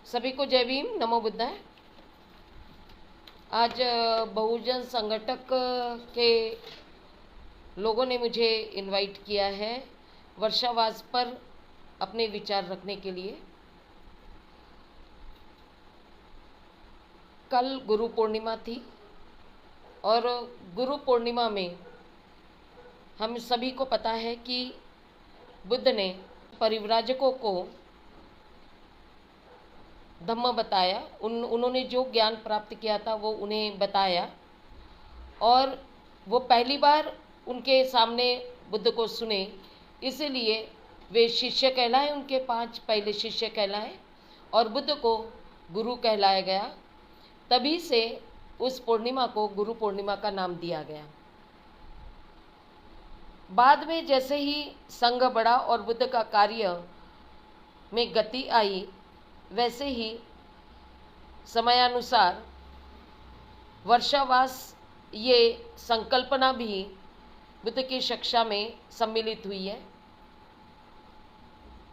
सभी को जय भीम, नमो बुद्धाय। आज बहुजन संगठक के लोगों ने मुझे इनवाइट किया है वर्षावास पर अपने विचार रखने के लिए। कल गुरु पूर्णिमा थी और गुरु पूर्णिमा में हम सभी को पता है कि बुद्ध ने परिव्राजकों को धम्म बताया। उन्होंने जो ज्ञान प्राप्त किया था वो उन्हें बताया और वो पहली बार उनके सामने बुद्ध को सुने, इसीलिए वे शिष्य कहलाए। उनके 5 पहले शिष्य कहलाए और बुद्ध को गुरु कहलाया गया। तभी से उस पूर्णिमा को गुरु पूर्णिमा का नाम दिया गया। बाद में जैसे ही संघ बढ़ा और बुद्ध का कार्य में गति आई, वैसे ही समयानुसार वर्षावास ये संकल्पना भी बुद्ध की शिक्षा में सम्मिलित हुई है।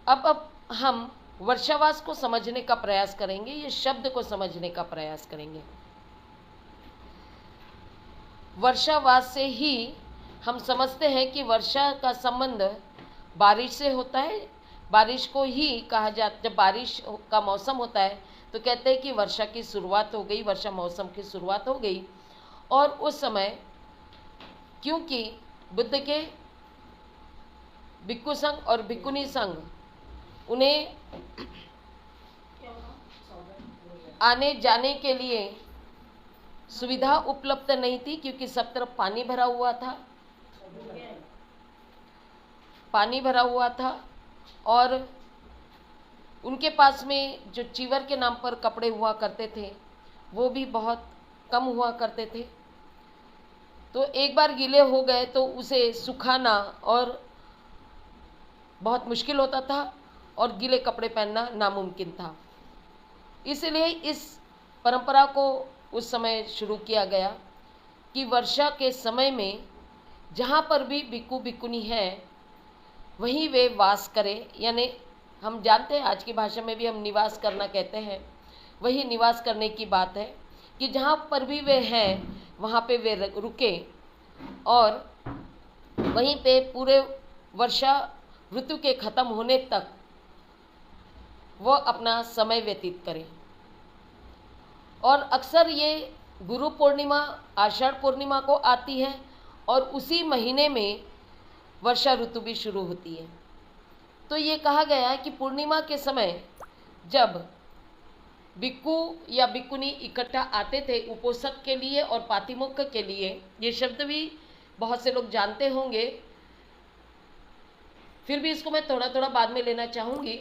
अब हम वर्षावास को समझने का प्रयास करेंगे, ये शब्द को समझने का प्रयास करेंगे। वर्षावास से ही हम समझते हैं कि वर्षा का संबंध बारिश से होता है। बारिश को ही कहा जाता, जब बारिश का मौसम होता है तो कहते हैं कि वर्षा की शुरुआत हो गई, वर्षा मौसम की शुरुआत हो गई। और उस समय क्योंकि बुद्ध के भिक्खु संघ और भिक्खुनी संघ उन्हें आने जाने के लिए सुविधा उपलब्ध नहीं थी, क्योंकि सब तरफ पानी भरा हुआ था, पानी भरा हुआ था। और उनके पास में जो चीवर के नाम पर कपड़े हुआ करते थे वो भी बहुत कम हुआ करते थे। तो एक बार गीले हो गए तो उसे सुखाना और बहुत मुश्किल होता था और गीले कपड़े पहनना नामुमकिन था। इसलिए इस परंपरा को उस समय शुरू किया गया कि वर्षा के समय में जहाँ पर भी भिक्खु भिक्खुनी है वहीं वे वास करें। यानी हम जानते हैं आज की भाषा में भी हम निवास करना कहते हैं, वही निवास करने की बात है कि जहाँ पर भी वे हैं वहाँ पे वे रुके और वहीं पे पूरे वर्षा ऋतु के ख़त्म होने तक वो अपना समय व्यतीत करें। और अक्सर ये गुरु पूर्णिमा आषाढ़ पूर्णिमा को आती है और उसी महीने में वर्षा ऋतु भी शुरू होती है। तो ये कहा गया है कि पूर्णिमा के समय जब भिक्खु या भिक्खुनी इकट्ठा आते थे उपोषक के लिए और पातिमोक्ष के लिए, ये शब्द भी बहुत से लोग जानते होंगे, फिर भी इसको मैं थोड़ा थोड़ा बाद में लेना चाहूँगी।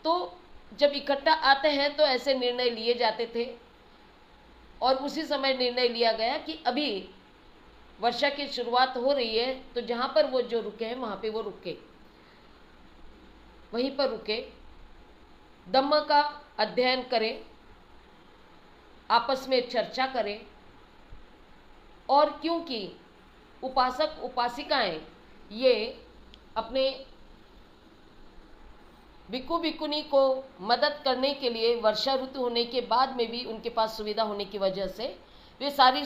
तो जब इकट्ठा आते हैं तो ऐसे निर्णय लिए जाते थे और उसी समय निर्णय लिया गया कि अभी वर्षा की शुरुआत हो रही है तो जहाँ पर वो जो रुके हैं वहाँ पे वो रुके, वहीं पर रुके, धम्म का अध्ययन करें, आपस में चर्चा करें। और क्योंकि उपासक उपासिकाएं ये अपने भिक्खु भिक्खुनी को मदद करने के लिए वर्षा ऋतु होने के बाद में भी उनके पास सुविधा होने की वजह से वे सारी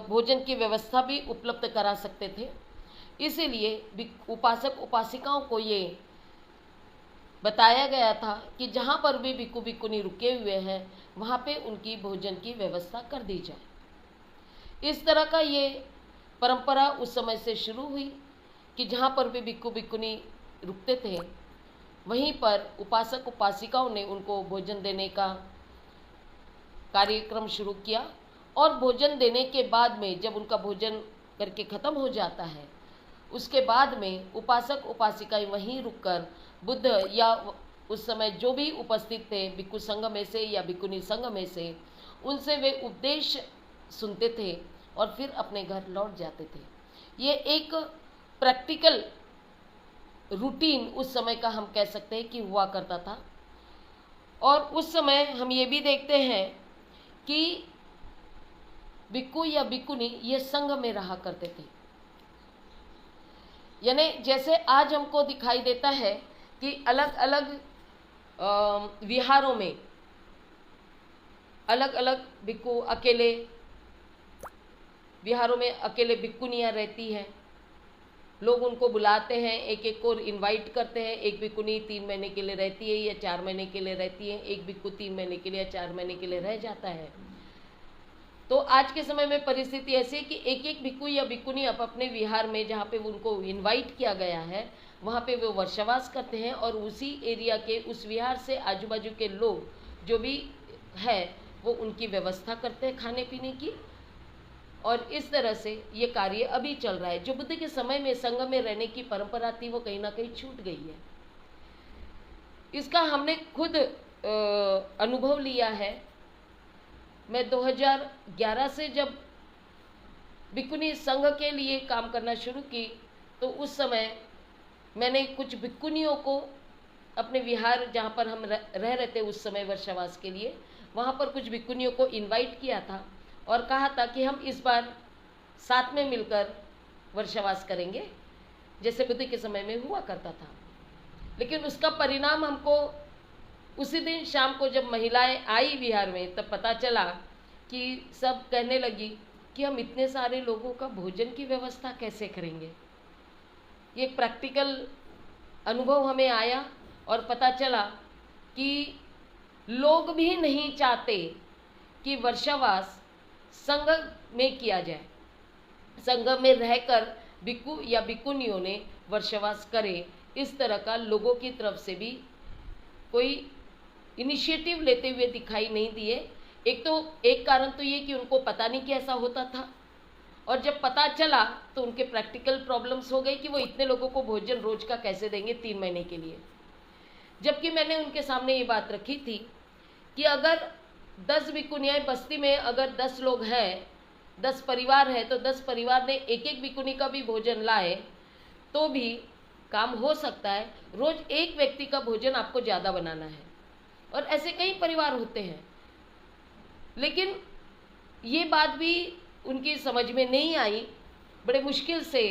भोजन की व्यवस्था भी उपलब्ध करा सकते थे। इसीलिए उपासक उपासिकाओं को ये बताया गया था कि जहाँ पर भी भिक्खु भिक्खुनी रुके हुए हैं वहाँ पे उनकी भोजन की व्यवस्था कर दी जाए। इस तरह का ये परंपरा उस समय से शुरू हुई कि जहाँ पर भी भिक्खु भिक्खुनी रुकते थे वहीं पर उपासक उपासिकाओं ने उनको भोजन देने का कार्यक्रम शुरू किया। और भोजन देने के बाद में जब उनका भोजन करके ख़त्म हो जाता है उसके बाद में उपासक उपासिकाएं वहीं रुककर बुद्ध या उस समय जो भी उपस्थित थे भिक्खु संघ में से या भिक्खुनी संघ में से, उनसे वे उपदेश सुनते थे और फिर अपने घर लौट जाते थे। ये एक प्रैक्टिकल रूटीन उस समय का हम कह सकते हैं कि हुआ करता था। और उस समय हम ये भी देखते हैं कि भिक्खु या भिक्खुनी ये संघ में रहा करते थे। यानी जैसे आज हमको दिखाई देता है कि अलग अलग विहारों में अलग अलग भिक्खु अकेले, विहारों में अकेले भिक्खुनियाँ रहती हैं। लोग उनको बुलाते हैं, एक एक को इनवाइट करते हैं। एक भिक्खुनी 3 महीने के लिए रहती है या 4 महीने के लिए रहती है, एक भिक्खु 3 महीने के लिए या 4 महीने के लिए रह जाता है। तो आज के समय में परिस्थिति ऐसी है कि एक एक भिक्खु या भिक्खुनी अपने विहार में, जहाँ पे उनको इनवाइट किया गया है, वहाँ पे वो वर्षावास करते हैं और उसी एरिया के, उस विहार से आजू बाजू के लोग जो भी है वो उनकी व्यवस्था करते हैं खाने पीने की। और इस तरह से ये कार्य अभी चल रहा है। जो बुद्ध के समय में संघ में रहने की परंपरा थी वो कहीं ना कहीं छूट गई है। इसका हमने खुद अनुभव लिया है। मैं 2011 से जब भिक्खुनी संघ के लिए काम करना शुरू की तो उस समय मैंने कुछ भिक्खुनियों को अपने विहार, जहाँ पर हम रह रहे थे उस समय वर्षावास के लिए, वहाँ पर कुछ भिक्खुनियों को इनवाइट किया था और कहा था कि हम इस बार साथ में मिलकर वर्षावास करेंगे, जैसे बुद्ध के समय में हुआ करता था। लेकिन उसका परिणाम हमको उसी दिन शाम को जब महिलाएं आई विहार में, तब पता चला कि सब कहने लगी कि हम इतने सारे लोगों का भोजन की व्यवस्था कैसे करेंगे। ये एक प्रैक्टिकल अनुभव हमें आया और पता चला कि लोग भी नहीं चाहते कि वर्षावास संघ में किया जाए, संघ में रहकर भिक्खु या भिक्खुनियों ने वर्षावास करे। इस तरह का लोगों की तरफ से भी कोई इनिशिएटिव लेते हुए दिखाई नहीं दिए। एक कारण तो ये कि उनको पता नहीं कि ऐसा होता था, और जब पता चला तो उनके प्रैक्टिकल प्रॉब्लम्स हो गए कि वो इतने लोगों को भोजन रोज का कैसे देंगे 3 महीने के लिए। जबकि मैंने उनके सामने ये बात रखी थी कि अगर 10 भिक्खुनियाँ बस्ती में, अगर 10 लोग हैं, 10 परिवार है, तो 10 परिवार ने एक एक भिक्खुनी का भी भोजन लाए तो भी काम हो सकता है। रोज एक व्यक्ति का भोजन आपको ज़्यादा बनाना है, और ऐसे कई परिवार होते हैं। लेकिन ये बात भी उनकी समझ में नहीं आई। बड़े मुश्किल से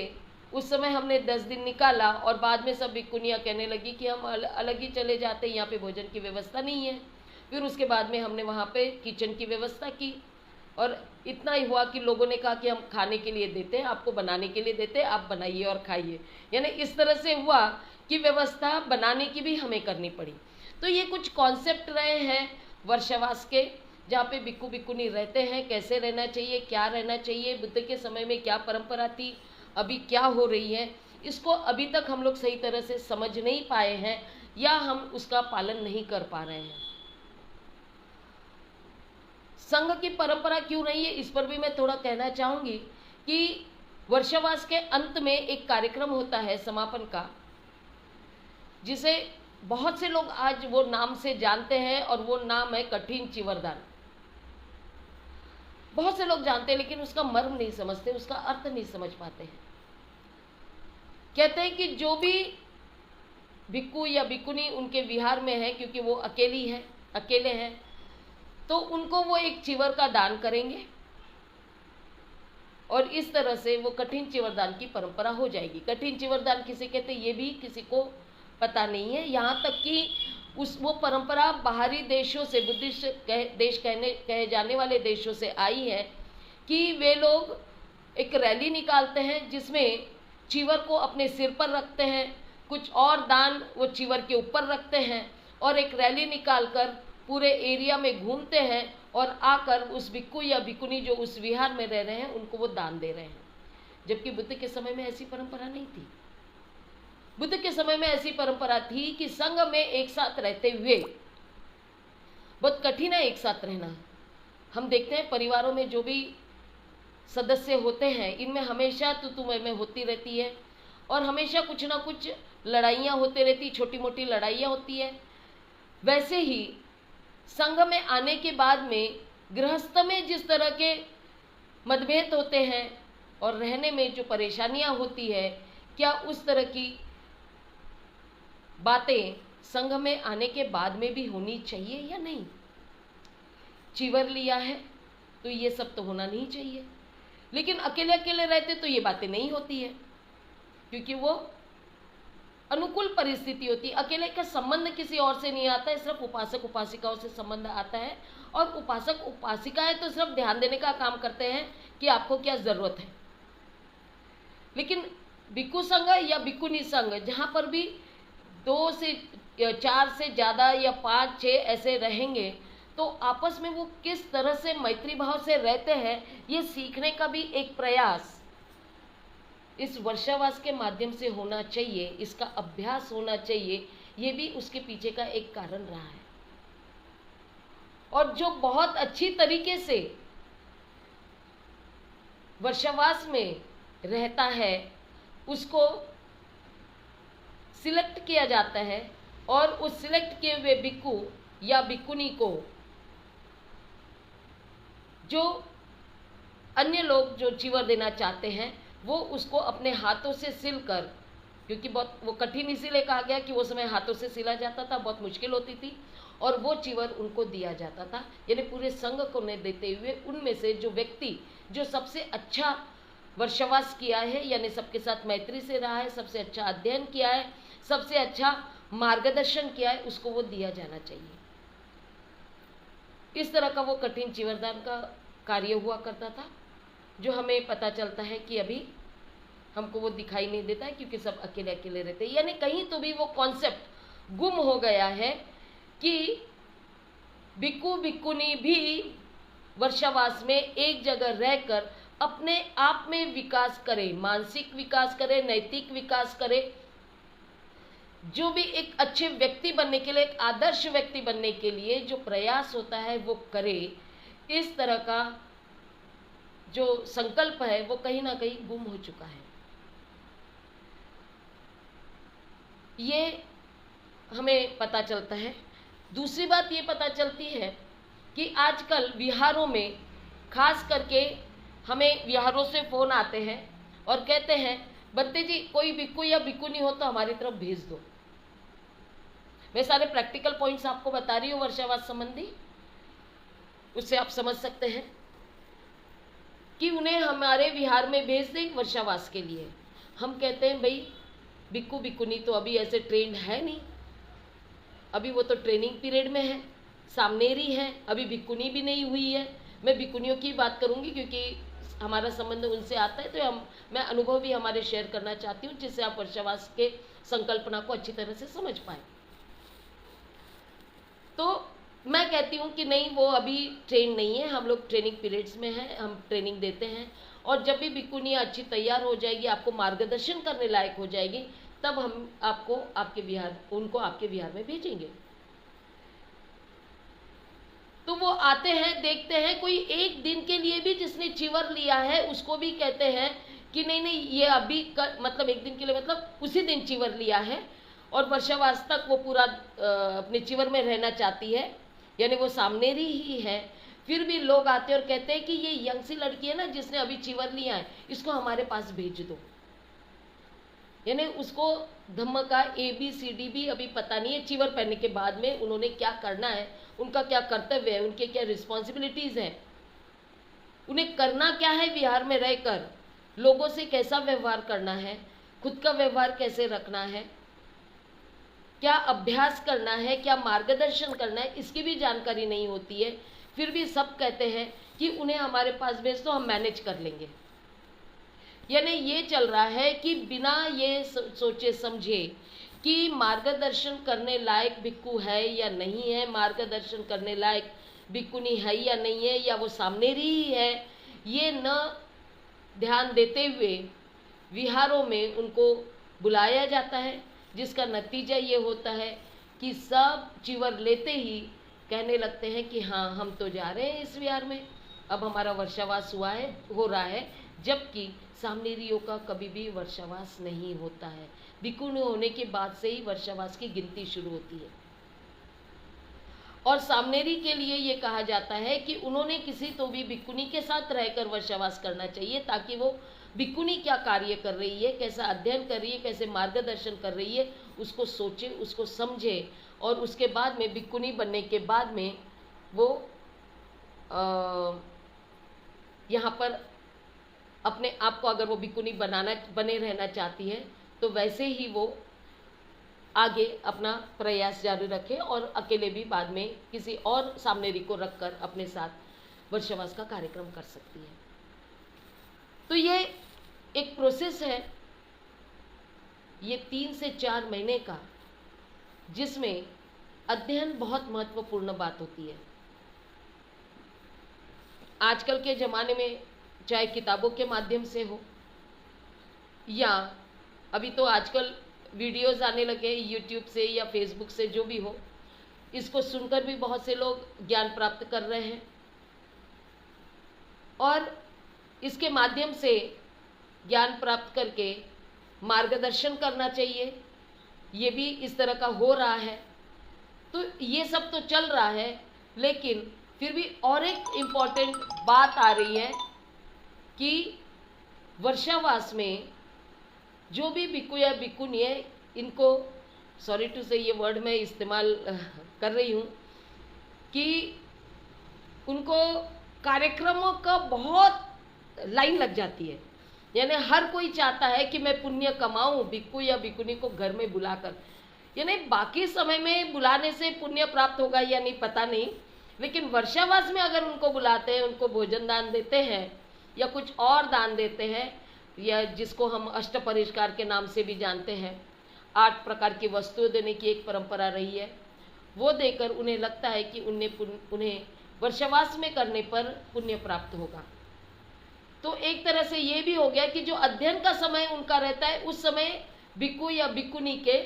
उस समय हमने 10 दिन निकाला और बाद में सब भिक्खुनियाँ कहने लगी कि हम अलग ही चले जाते, यहाँ पे भोजन की व्यवस्था नहीं है। फिर उसके बाद में हमने वहाँ पे किचन की व्यवस्था की, और इतना ही हुआ कि लोगों ने कहा कि हम खाने के लिए देते हैं, आपको बनाने के लिए देते हैं, आप बनाइए और खाइए। यानी इस तरह से हुआ कि व्यवस्था बनाने की भी हमें करनी पड़ी। तो ये कुछ कॉन्सेप्ट रहे हैं वर्षावास के, जहाँ पे भिक्खु भिक्खुनी रहते हैं, कैसे रहना चाहिए, क्या रहना चाहिए, बुद्ध के समय में क्या परंपरा थी, अभी क्या हो रही है, इसको अभी तक हम लोग सही तरह से समझ नहीं पाए हैं या हम उसका पालन नहीं कर पा रहे हैं। संघ की परंपरा क्यों नहीं है, इस पर भी मैं थोड़ा कहना चाहूँगी कि वर्षावास के अंत में एक कार्यक्रम होता है समापन का, जिसे बहुत से लोग आज वो नाम से जानते हैं, और वो नाम है कठिन चिवरदान। बहुत से लोग जानते हैं लेकिन उसका मर्म नहीं समझते, उसका अर्थ नहीं समझ पाते हैं। कहते हैं कि जो भी भिक्खु या भिक्खुनी उनके विहार में है, क्योंकि वो अकेले हैं, तो उनको वो एक चिवर का दान करेंगे, और इस तरह से वो कठिन चिवरदान की परंपरा हो जाएगी। कठिन चिवरदान किसे कहते हैं ये भी किसी को पता नहीं है। यहाँ तक कि वो परंपरा बाहरी देशों से, बुद्धिस्ट देश कहे जाने वाले देशों से आई है, कि वे लोग एक रैली निकालते हैं जिसमें चिवर को अपने सिर पर रखते हैं, कुछ और दान वो चिवर के ऊपर रखते हैं, और एक रैली निकालकर पूरे एरिया में घूमते हैं और आकर उस भिक्खु या भिक्खुनी जो उस विहार में रह रहे हैं उनको वो दान दे रहे हैं। जबकि बुद्ध के समय में ऐसी परंपरा नहीं थी। बुद्ध के समय में ऐसी परंपरा थी कि संघ में एक साथ रहते हुए, बहुत कठिन है एक साथ रहना। हम देखते हैं परिवारों में जो भी सदस्य होते हैं, इनमें हमेशा तू मैं होती रहती है, और हमेशा कुछ ना कुछ लड़ाइयाँ होती रहती, छोटी मोटी लड़ाइयाँ होती है। वैसे ही संघ में आने के बाद में गृहस्थ में जिस तरह के मतभेद होते हैं और रहने में जो परेशानियां होती है, क्या उस तरह की बातें संघ में आने के बाद में भी होनी चाहिए या नहीं? चिवर लिया है तो ये सब तो होना नहीं चाहिए, लेकिन अकेले अकेले रहते तो ये बातें नहीं होती है, क्योंकि वो अनुकूल परिस्थिति होती है। अकेले का संबंध किसी और से नहीं आता है, सिर्फ उपासक उपासिकाओं से संबंध आता है। और उपासक उपासिकाएं तो सिर्फ ध्यान देने का काम करते हैं कि आपको क्या जरूरत है। लेकिन भिक्खु संघ या भिक्खुनी संघ जहां पर भी 2 से 4 से ज्यादा या 5 6 ऐसे रहेंगे, तो आपस में वो किस तरह से मैत्री भाव से रहते हैं, ये सीखने का भी एक प्रयास इस वर्षावास के माध्यम से होना चाहिए, इसका अभ्यास होना चाहिए। ये भी उसके पीछे का एक कारण रहा है। और जो बहुत अच्छी तरीके से वर्षावास में रहता है, उसको सिलेक्ट किया जाता है और उस सिलेक्ट किए हुए भिक्खु या भिक्खुनी को जो अन्य लोग जो चीवर देना चाहते हैं, वो उसको अपने हाथों से सिलकर, क्योंकि बहुत वो कठिन इसीलिए कहा गया कि वो समय हाथों से सिला जाता था, बहुत मुश्किल होती थी, और वो चीवर उनको दिया जाता था। यानी पूरे संघ को नहीं देते हुए उनमें से जो व्यक्ति जो सबसे अच्छा वर्षावास किया है, यानी सबके साथ मैत्री से रहा है, सबसे अच्छा अध्ययन किया है, सबसे अच्छा मार्गदर्शन किया है, उसको वो दिया जाना चाहिए। इस तरह का वो कठिन चीवरदान का कार्य हुआ करता था, जो हमें पता चलता है कि अभी हमको वो दिखाई नहीं देता है, क्योंकि सब अकेले अकेले रहते हैं। यानी कहीं तो भी वो कॉन्सेप्ट गुम हो गया है कि भिक्खु भिक्खुनी भी वर्षावास में एक जगह रहकर अपने आप में विकास करे, मानसिक विकास करे, नैतिक विकास करे, जो भी एक अच्छे व्यक्ति बनने के लिए, एक आदर्श व्यक्ति बनने के लिए जो प्रयास होता है वो करे। इस तरह का जो संकल्प है वो कहीं ना कहीं गुम हो चुका है। ये हमें पता चलता है। दूसरी बात ये पता चलती है कि आजकल विहारों में, खास करके हमें विहारों से फोन आते हैं और कहते हैं, बंते जी कोई भिक्खु या भिक्खुनी हो तो हमारी तरफ भेज दो। मैं सारे प्रैक्टिकल पॉइंट्स आपको बता रही हूँ वर्षावास संबंधी, उससे आप समझ सकते हैं कि उन्हें हमारे विहार में भेज दें वर्षावास के लिए। हम कहते हैं भाई भिक्खु भिक्खुनी तो अभी ऐसे ट्रेंड है नहीं, अभी वो तो ट्रेनिंग पीरियड में है, सामनेरी है, अभी भिक्खुनी भी नहीं हुई है। मैं भिक्खुनियों की बात करूंगी क्योंकि हमारा संबंध उनसे आता है, तो मैं अनुभव भी हमारे शेयर करना चाहती हूँ, जिससे आप वर्षावास के संकल्पना को अच्छी तरह से समझ पाए। तो मैं कहती हूँ कि नहीं, वो अभी ट्रेन नहीं है, हम लोग ट्रेनिंग पीरियड्स में हैं, हम ट्रेनिंग देते हैं। और जब भी भिक्खुनियाँ अच्छी तैयार हो जाएगी, आपको मार्गदर्शन करने लायक हो जाएगी, तब हम आपको उनको आपके विहार में भेजेंगे। तो वो आते हैं, देखते हैं, कोई एक दिन के लिए भी जिसने चीवर लिया है उसको भी कहते हैं कि नहीं नहीं ये अभी मतलब एक दिन के लिए, मतलब उसी दिन चीवर लिया है और वर्षावास तक वो पूरा अपने चीवर में रहना चाहती है, यानी वो सामनेरी ही है। फिर भी लोग आते हैं और कहते हैं कि ये यंग सी लड़की है ना जिसने अभी चीवर लिया है, इसको हमारे पास भेज दो। यानी उसको धम्म का ABCD भी अभी पता नहीं है। चीवर पहनने के बाद में उन्होंने क्या करना है, उनका क्या कर्तव्य है, उनके क्या रिस्पॉन्सिबिलिटीज हैं, उन्हें करना क्या है, विहार में रहकर लोगों से कैसा व्यवहार करना है, खुद का व्यवहार कैसे रखना है, क्या अभ्यास करना है, क्या मार्गदर्शन करना है, इसकी भी जानकारी नहीं होती है। फिर भी सब कहते हैं कि उन्हें हमारे पास भेज दो, हम मैनेज कर लेंगे। यानी ये चल रहा है कि बिना ये सोचे समझे कि मार्गदर्शन करने लायक भिक्खु है या नहीं है, मार्गदर्शन करने लायक भिक्खुनी है या नहीं है, या वो सामनेरी ही है, ये न ध्यान देते हुए विहारों में उनको बुलाया जाता है, जिसका नतीजा ये होता है कि सब चीवर लेते ही कहने लगते हैं कि हाँ हम तो जा रहे हैं इस विहार में, अब हमारा वर्षावास हो रहा है, जबकि सामनेरियों का कभी भी वर्षावास नहीं होता है। भिक्खुनी होने के बाद से ही वर्षावास की गिनती शुरू होती है। और सामनेरी के लिए ये कहा जाता है कि उन्होंने किसी तो भी भिक्खुनी के साथ रहकर वर्षावास करना चाहिए, ताकि वो भिक्खुनी क्या कार्य कर रही है, कैसा अध्ययन कर रही है, कैसे मार्गदर्शन कर रही है, उसको सोचे, उसको समझे, और उसके बाद में भिक्खुनी बनने के बाद में वो यहाँ पर अपने आप को, अगर वो भिक्खुनी बने रहना चाहती है तो वैसे ही वो आगे अपना प्रयास जारी रखें और अकेले भी बाद में किसी और सामनेरी को रखकर अपने साथ वर्षावास का कार्यक्रम कर सकती है। तो ये एक प्रोसेस है, ये 3 से 4 महीने का, जिसमें अध्ययन बहुत महत्वपूर्ण बात होती है। आजकल के ज़माने में चाहे किताबों के माध्यम से हो या अभी तो आजकल वीडियोस आने लगे यूट्यूब से या फेसबुक से, जो भी हो, इसको सुनकर भी बहुत से लोग ज्ञान प्राप्त कर रहे हैं और इसके माध्यम से ज्ञान प्राप्त करके मार्गदर्शन करना चाहिए, ये भी इस तरह का हो रहा है। तो ये सब तो चल रहा है, लेकिन फिर भी और एक इम्पॉर्टेंट बात आ रही है कि वर्षावास में जो भी भिक्खु या भिक्खुनी है, इनको, सॉरी टू से ये वर्ड मैं इस्तेमाल कर रही हूँ, कि उनको कार्यक्रमों का बहुत लाइन लग जाती है। यानी हर कोई चाहता है कि मैं पुण्य कमाऊं भिक्खु या भिक्खुनी को घर में बुलाकर। यानी बाकी समय में बुलाने से पुण्य प्राप्त होगा या नहीं पता नहीं, लेकिन वर्षावास में अगर उनको बुलाते हैं, उनको भोजन दान देते हैं या कुछ और दान देते हैं, या जिसको हम अष्ट परिष्कार के नाम से भी जानते हैं, 8 प्रकार की वस्तुएं देने की एक परंपरा रही है, वो देकर उन्हें लगता है कि उन्हें वर्षावास में करने पर पुण्य प्राप्त होगा। तो एक तरह से ये भी हो गया कि जो अध्ययन का समय उनका रहता है, उस समय भिक्खु या भिक्खुनी के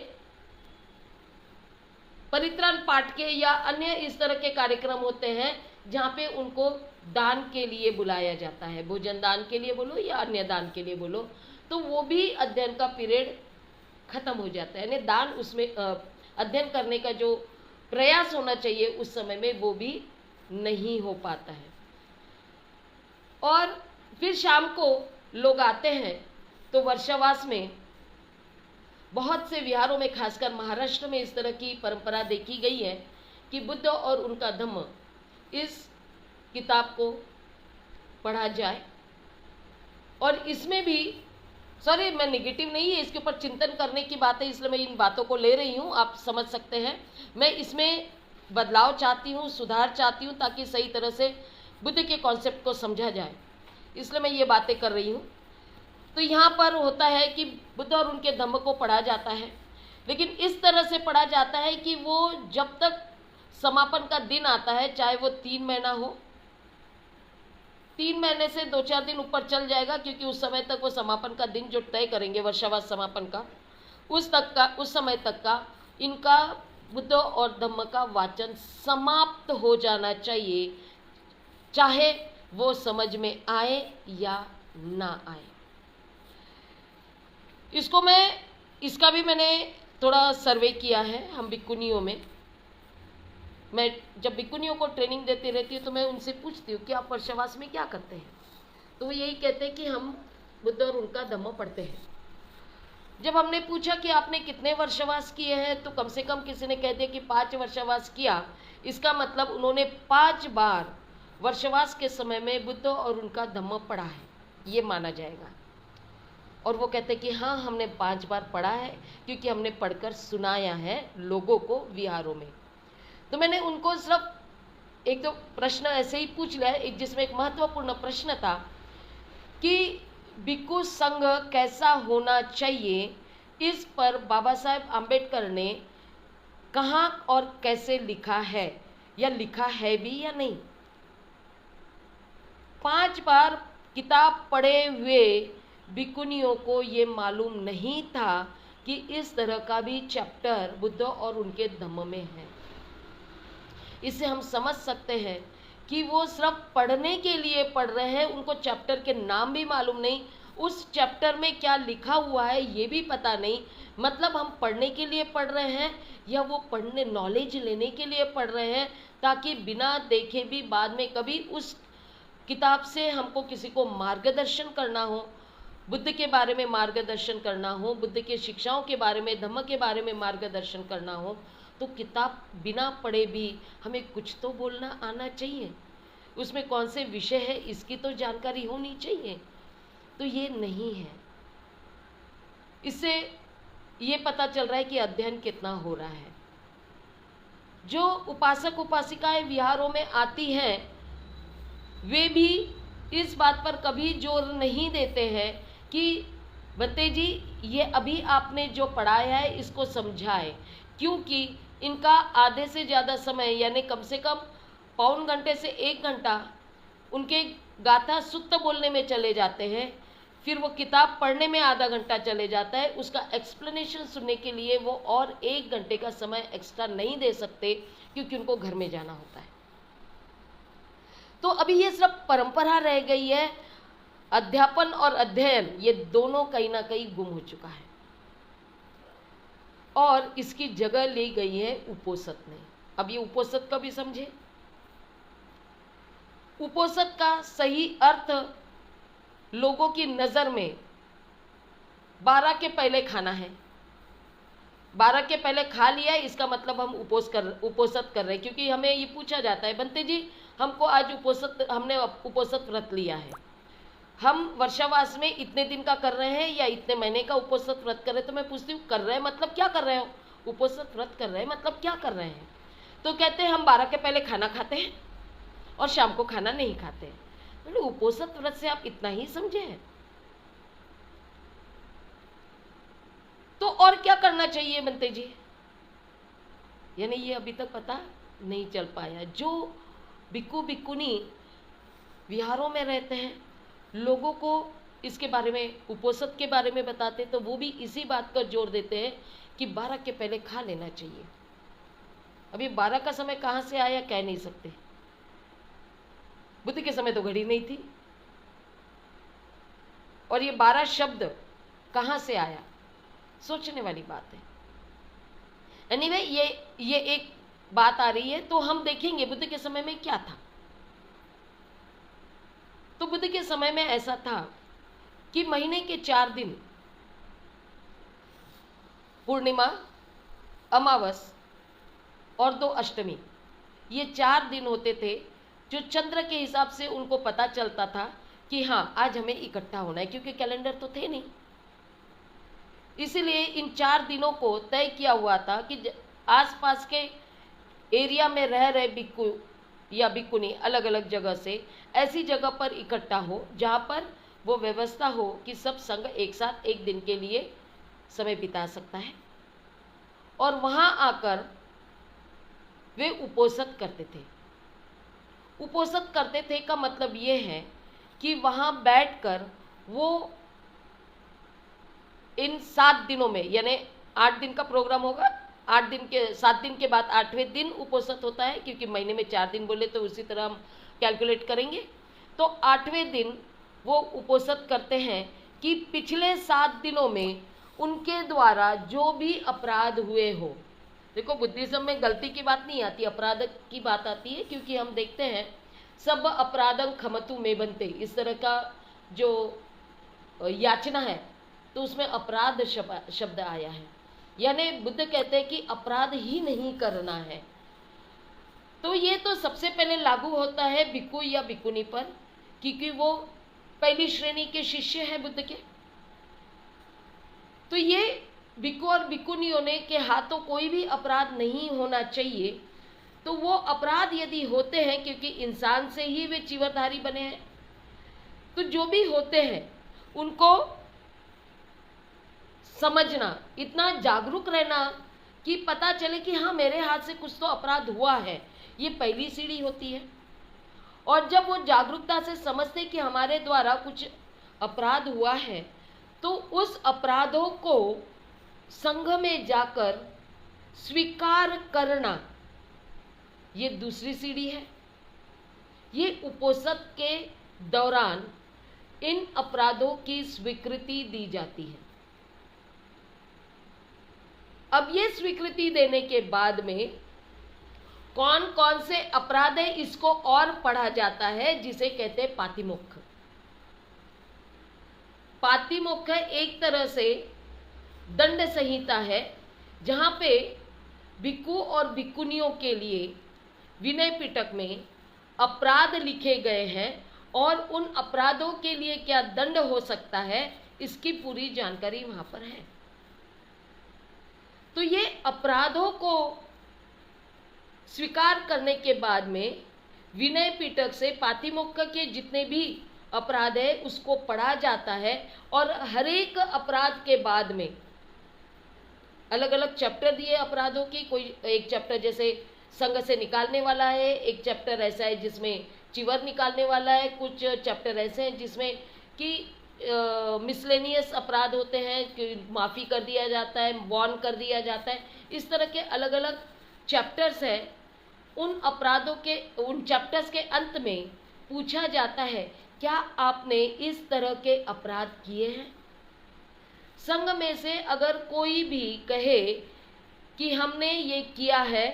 परित्राण पाठ के या अन्य इस तरह के कार्यक्रम होते हैं जहाँ पे उनको दान के लिए बुलाया जाता है, भोजन दान के लिए बोलो या अन्य दान के लिए बोलो, तो वो भी अध्ययन का पीरियड खत्म हो जाता है। यानी दान उसमें अध्ययन करने का जो प्रयास होना चाहिए उस समय में वो भी नहीं हो पाता है। और फिर शाम को लोग आते हैं, तो वर्षावास में बहुत से विहारों में, खासकर महाराष्ट्र में, इस तरह की परंपरा देखी गई है कि बुद्ध और उनका धम्म, इस किताब को पढ़ा जाए। और इसमें भी, सॉरी मैं नेगेटिव नहीं है, इसके ऊपर चिंतन करने की बात है, इसलिए मैं इन बातों को ले रही हूँ, आप समझ सकते हैं। मैं इसमें बदलाव चाहती हूँ, सुधार चाहती हूँ, ताकि सही तरह से बुद्ध के कॉन्सेप्ट को समझा जाए, इसलिए मैं ये बातें कर रही हूँ। तो यहाँ पर होता है कि बुद्ध और उनके धम्म को पढ़ा जाता है, लेकिन इस तरह से पढ़ा जाता है कि वो जब तक समापन का दिन आता है, चाहे वो 3 महीना हो, 3 महीने से 2-4 दिन ऊपर चल जाएगा, क्योंकि उस समय तक वो समापन का दिन जो तय करेंगे वर्षावास समापन का, उस समय तक का इनका बुद्ध और धम्म का वाचन समाप्त हो जाना चाहिए, चाहे वो समझ में आए या ना आए। इसका भी मैंने थोड़ा सर्वे किया है हम भिक्खुनियों में। मैं जब भिक्खुनियों को ट्रेनिंग देती रहती हूँ तो मैं उनसे पूछती हूँ कि आप वर्षावास में क्या करते हैं, तो वो यही कहते हैं कि हम बुद्ध और उनका धम्म पढ़ते हैं। जब हमने पूछा कि आपने कितने वर्षावास किए हैं, तो कम से कम किसी ने कह दिया कि 5 वर्षावास किया। इसका मतलब उन्होंने 5 बार वर्षावास के समय में बुद्ध और उनका धम्म पढ़ा है, ये माना जाएगा। और वो कहते हैं कि हाँ, हमने 5 बार पढ़ा है, क्योंकि हमने पढ़कर सुनाया है लोगों को विहारों में। तो मैंने उनको सिर्फ एक तो प्रश्न ऐसे ही पूछ लिया, एक जिसमें एक महत्वपूर्ण प्रश्न था कि भिक्खु संघ कैसा होना चाहिए, इस पर बाबा साहेब आम्बेडकर ने कहाँ और कैसे लिखा है, या लिखा है भी या नहीं। 5 बार किताब पढ़े हुए भिक्खुनियों को ये मालूम नहीं था कि इस तरह का भी चैप्टर बुद्ध और उनके धम्म में है। इससे हम समझ सकते हैं कि वो सिर्फ पढ़ने के लिए पढ़ रहे हैं, उनको चैप्टर के नाम भी मालूम नहीं, उस चैप्टर में क्या लिखा हुआ है ये भी पता नहीं। मतलब हम पढ़ने के लिए पढ़ रहे हैं या वो पढ़ने, नॉलेज लेने के लिए पढ़ रहे हैं, ताकि बिना देखे भी बाद में कभी उस किताब से हमको किसी को मार्गदर्शन करना हो, बुद्ध के बारे में मार्गदर्शन करना हो, बुद्ध की शिक्षाओं के बारे में, धम्म के बारे में मार्गदर्शन करना हो, तो किताब बिना पढ़े भी हमें कुछ तो बोलना आना चाहिए। उसमें कौन से विषय है इसकी तो जानकारी होनी चाहिए। तो ये नहीं है। इससे ये पता चल रहा है कि अध्ययन कितना हो रहा है। जो उपासक उपासिकाएं विहारों में आती हैं वे भी इस बात पर कभी जोर नहीं देते हैं कि बते जी ये अभी आपने जो पढ़ाया है इसको समझाए, क्योंकि इनका आधे से ज़्यादा समय यानी कम से कम पौन घंटे से 1 घंटा उनके गाथा सुक्त बोलने में चले जाते हैं, फिर वो किताब पढ़ने में आधा घंटा चले जाता है, उसका एक्सप्लेनेशन सुनने के लिए वो और 1 घंटे का समय एक्स्ट्रा नहीं दे सकते क्योंकि उनको घर में जाना होता है। तो अभी ये सिर्फ परंपरा रह गई है, अध्यापन और अध्ययन ये दोनों कहीं ना कहीं गुम हो चुका है और इसकी जगह ली गई है उपोसत ने। अब ये उपोसत का भी समझे। उपोसत का सही अर्थ लोगों की नज़र में 12 के पहले खाना है। 12 के पहले खा लिया है इसका मतलब हम उपोसत कर रहे हैं, क्योंकि हमें ये पूछा जाता है बनते जी हमको आज हमने उपोसत व्रत लिया है, हम वर्षावास में इतने दिन का कर रहे हैं या इतने महीने का उपोसत व्रत कर रहे हैं। तो मैं पूछती हूँ कर रहे हैं मतलब क्या कर रहे हो, उपोसत व्रत कर रहे हैं मतलब क्या कर रहे हैं। तो कहते हैं हम 12 के पहले खाना खाते हैं और शाम को खाना नहीं खाते। तो उपोसत व्रत से आप इतना ही समझे हैं, तो और क्या करना चाहिए बनते जी। यानी ये अभी तक पता नहीं चल पाया। जो भिक्खु भिक्खुनी विहारों में रहते हैं लोगों को इसके बारे में उपोसत के बारे में बताते तो वो भी इसी बात पर जोर देते हैं कि 12 के पहले खा लेना चाहिए। अभी 12 का समय कहाँ से आया कह नहीं सकते। बुद्ध के समय तो घड़ी नहीं थी और ये 12 शब्द कहाँ से आया सोचने वाली बात है। एनीवे ये एक बात आ रही है। तो हम देखेंगे बुद्ध के समय में क्या था। तो बुद्ध के समय में ऐसा था कि महीने के 4 दिन पूर्णिमा, अमावस और 2 अष्टमी, ये 4 दिन होते थे जो चंद्र के हिसाब से उनको पता चलता था कि हाँ आज हमें इकट्ठा होना है, क्योंकि कैलेंडर तो थे नहीं। इसीलिए इन 4 दिनों को तय किया हुआ था कि आसपास के एरिया में रह रहे भिक्खु या भिक्खुनी अलग अलग जगह से ऐसी जगह पर इकट्ठा हो जहाँ पर वो व्यवस्था हो कि सब संघ एक साथ एक दिन के लिए समय बिता सकता है, और वहाँ आकर वे उपोसत करते थे। उपोसत करते थे का मतलब ये है कि वहाँ बैठकर वो इन 7 दिनों में, यानी 8 दिन का प्रोग्राम होगा, 7 दिन के बाद 8वें दिन उपोसत होता है, क्योंकि महीने में 4 दिन बोले तो उसी तरह हम कैलकुलेट करेंगे। तो 8वें दिन वो उपोसत करते हैं कि पिछले 7 दिनों में उनके द्वारा जो भी अपराध हुए हो। देखो बुद्धिज्म में गलती की बात नहीं आती, अपराध की बात आती है, क्योंकि हम देखते हैं सब अपराधं खमतु में बनते, इस तरह का जो याचना है तो उसमें अपराध शब्द आया है। यानी बुद्ध कहते हैं कि अपराध ही नहीं करना है। तो ये तो सबसे पहले लागू होता है भिक्खु या भिक्खुनी पर, क्योंकि वो पहली श्रेणी के शिष्य हैं बुद्ध के। तो ये भिक्खु और भिक्खुनियों ने के हाथों कोई भी अपराध नहीं होना चाहिए। तो वो अपराध यदि होते हैं, क्योंकि इंसान से ही वे चीवरधारी बने हैं, तो जो भी होते हैं उनको समझना, इतना जागरूक रहना कि पता चले कि हाँ मेरे हाथ से कुछ तो अपराध हुआ है, ये पहली सीढ़ी होती है। और जब वो जागरूकता से समझते कि हमारे द्वारा कुछ अपराध हुआ है तो उस अपराधों को संघ में जाकर स्वीकार करना, ये दूसरी सीढ़ी है। ये उपोसत के दौरान इन अपराधों की स्वीकृति दी जाती है। अब ये स्वीकृति देने के बाद में कौन कौन से अपराध है इसको और पढ़ा जाता है, जिसे कहते हैं पातिमोक्ष। पातिमोक्ष एक तरह से दंड संहिता है, जहाँ पे भिक्खु और भिक्खुनियों के लिए विनय पिटक में अपराध लिखे गए हैं और उन अपराधों के लिए क्या दंड हो सकता है इसकी पूरी जानकारी वहाँ पर है। तो ये अपराधों को स्वीकार करने के बाद में विनय पिटक से पातिमोक्ष के जितने भी अपराध है उसको पढ़ा जाता है, और हर एक अपराध के बाद में अलग अलग चैप्टर दिए अपराधों की। कोई एक चैप्टर जैसे संघ से निकालने वाला है, एक चैप्टर ऐसा है जिसमें चिवर निकालने वाला है, कुछ चैप्टर ऐसे हैं जिसमें कि मिसलेनियस अपराध होते हैं कि माफ़ी कर दिया जाता है, वॉर्न कर दिया जाता है। इस तरह के अलग अलग चैप्टर्स हैं। उन अपराधों के उन चैप्टर्स के अंत में पूछा जाता है क्या आपने इस तरह के अपराध किए हैं। संघ में से अगर कोई भी कहे कि हमने ये किया है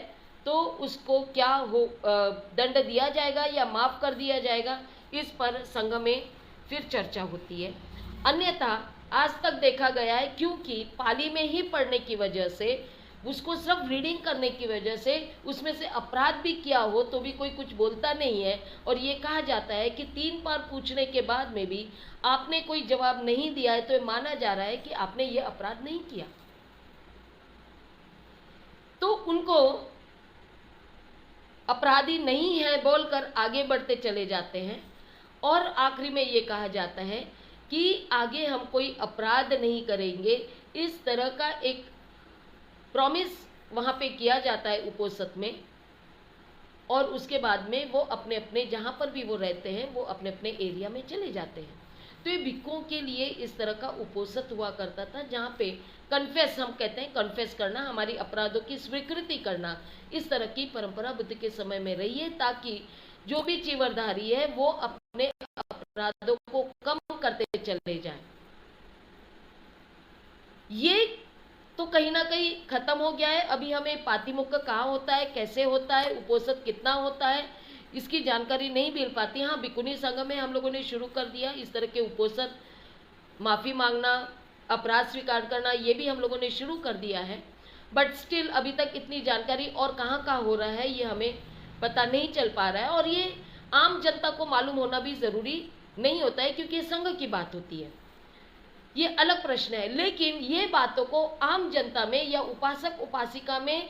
तो उसको क्या हो दंड दिया जाएगा या माफ़ कर दिया जाएगा, इस पर संघ में फिर चर्चा होती है। अन्यथा आज तक देखा गया है क्योंकि पाली में ही पढ़ने की वजह से, उसको सिर्फ रीडिंग करने की वजह से उसमें से अपराध भी किया हो तो भी कोई कुछ बोलता नहीं है, और ये कहा जाता है कि 3 बार पूछने के बाद में भी आपने कोई जवाब नहीं दिया है तो ये माना जा रहा है कि आपने ये अपराध नहीं किया। तो उनको अपराधी नहीं है बोलकर आगे बढ़ते चले जाते हैं, और आखिरी में ये कहा जाता है कि आगे हम कोई अपराध नहीं करेंगे। इस तरह का एक प्रॉमिस वहाँ पे किया जाता है उपोसत में, और उसके बाद में वो अपने अपने जहाँ पर भी वो रहते हैं वो अपने अपने एरिया में चले जाते हैं। तो ये भिक्खुओं के लिए इस तरह का उपोसत हुआ करता था, जहाँ पे कन्फेस, हम कहते हैं कन्फेस करना, हमारी अपराधों की स्वीकृति करना, इस तरह की परंपरा बुद्ध के समय में रही है, ताकि जो भी चीवरधारी है वो अपने अपराधों को कम करते चले जाए। ये तो कहीं ना कहीं खत्म हो गया है। अभी हमें पातिमोक्ष कहाँ होता है, कैसे होता है, उपोसत कितना होता है, इसकी जानकारी नहीं मिल पाती। हाँ, भिक्खुनी संघ में हम लोगों ने शुरू कर दिया इस तरह के उपोसत, माफ़ी मांगना, अपराध स्वीकार करना, ये भी हम लोगों ने शुरू कर दिया है। बट स्टिल अभी तक इतनी जानकारी और कहाँ कहाँ हो रहा है ये हमें पता नहीं चल पा रहा है, और ये आम जनता को मालूम होना भी ज़रूरी नहीं होता है क्योंकि ये संघ की बात होती है, ये अलग प्रश्न है। लेकिन ये बातों को आम जनता में या उपासक उपासिका में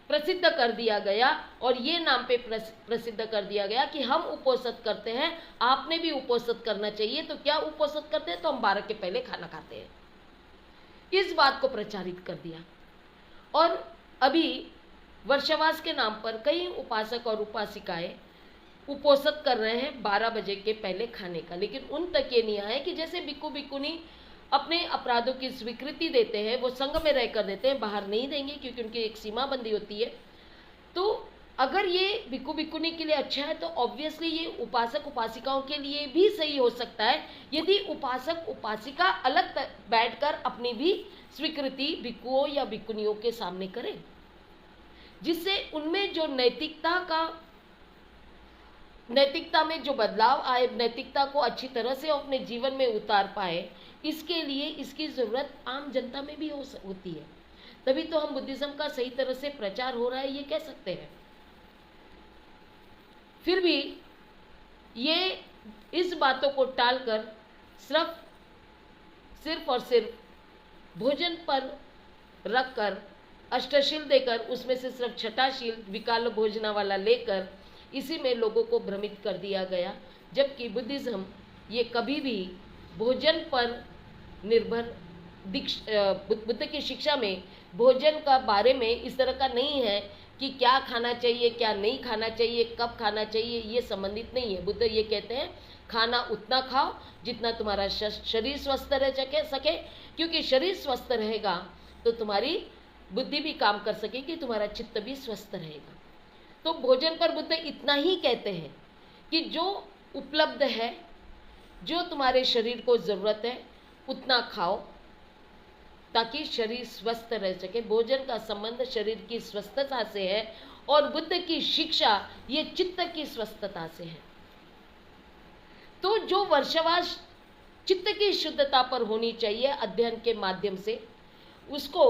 प्रसिद्ध कर दिया गया, और ये नाम पे प्रसिद्ध कर दिया गया कि हम उपोसत करते हैं, आपने भी उपोसत करना चाहिए। तो क्या उपोसत करते हैं? तो हम 12 के पहले खाना खाते हैं। इस बात को प्रचारित कर दिया। और अभी वर्षावास के नाम पर कई उपासक और उपासिकाएं उपोसत कर रहे हैं 12 बजे के पहले खाने का, लेकिन उन तक ये नहीं आया कि जैसे भिक्खु भिक्खुनी अपने अपराधों की स्वीकृति देते हैं, वो संघ में रहकर देते हैं, बाहर नहीं देंगे क्योंकि उनकी एक सीमाबंदी होती है। तो अगर ये भिक्खु भिक्खुनी के लिए अच्छा है तो ऑब्वियसली ये उपासक उपासिकाओं के लिए भी सही हो सकता है, यदि उपासक उपासिका अलग बैठकर अपनी भी स्वीकृति भिक्खुओं या भिक्खुनियों के सामने करें, जिससे उनमें जो नैतिकता में जो बदलाव आए, नैतिकता को अच्छी तरह से अपने जीवन में उतार पाए। इसके लिए इसकी ज़रूरत आम जनता में भी होती है, तभी तो हम बुद्धिज्म का सही तरह से प्रचार हो रहा है ये कह सकते हैं। फिर भी ये इस बातों को टालकर सिर्फ और सिर्फ भोजन पर रखकर अष्टशील देकर उसमें से सिर्फ छठाशील विकाल भोजना वाला लेकर इसी में लोगों को भ्रमित कर दिया गया, जबकि बुद्धिज्म ये कभी भी भोजन पर निर्भर बुद्ध की शिक्षा में भोजन का बारे में इस तरह का नहीं है कि क्या खाना चाहिए क्या नहीं खाना चाहिए, कब खाना चाहिए, ये संबंधित नहीं है। बुद्ध ये कहते हैं खाना उतना खाओ जितना तुम्हारा शरीर स्वस्थ रह सके, क्योंकि शरीर स्वस्थ रहेगा तो तुम्हारी बुद्धि भी काम कर सकेगी, तुम्हारा चित्त भी स्वस्थ रहेगा। तो भोजन पर बुद्ध इतना ही कहते हैं कि जो उपलब्ध है, जो तुम्हारे शरीर को ज़रूरत है उतना खाओ ताकि शरीर स्वस्थ रह सके। भोजन का संबंध शरीर की स्वस्थता से है, और बुद्ध की शिक्षा ये चित्त की स्वस्थता से है। तो जो वर्षावास चित्त की शुद्धता पर होनी चाहिए अध्ययन के माध्यम से, उसको